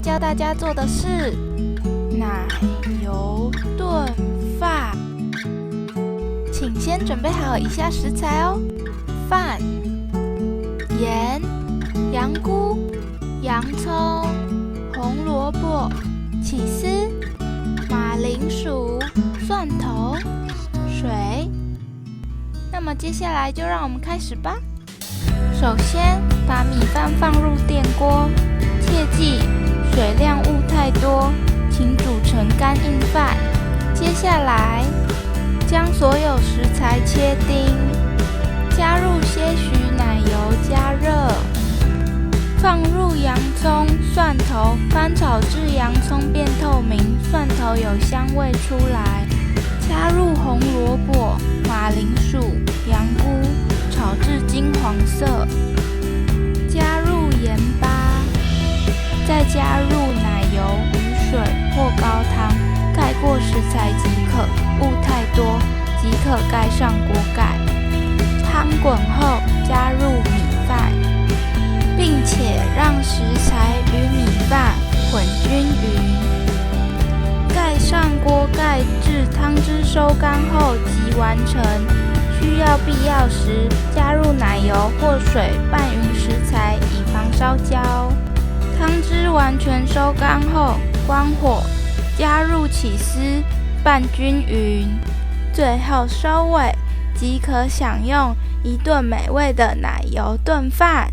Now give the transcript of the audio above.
教大家做的是奶油炖饭。请先准备好以下食材哦：饭、盐、羊菇、洋葱、红萝卜、起司、马铃薯、蒜头、水。那么接下来就让我们开始吧。首先把米饭放入电锅，切记水量勿太多，请煮成干硬饭。接下来将所有食材切丁，加入些许奶油加热，放入洋葱、蒜头，翻炒至洋葱变透明，蒜头有香味出来，加入红萝卜、马铃薯、羊菇，炒至金黄色，加入盐巴，再加入奶油、无水或高汤，盖过食材即可，勿太多，即可盖上锅盖。汤滚后加入米饭，并且让食材与米饭混均匀。盖上锅盖至汤汁收干后即完成。需要必要时加入奶油或水拌匀食材，以防烧焦。汤汁完全收干后，关火，加入起司，拌均匀，最后收尾，即可享用一顿美味的奶油炖饭。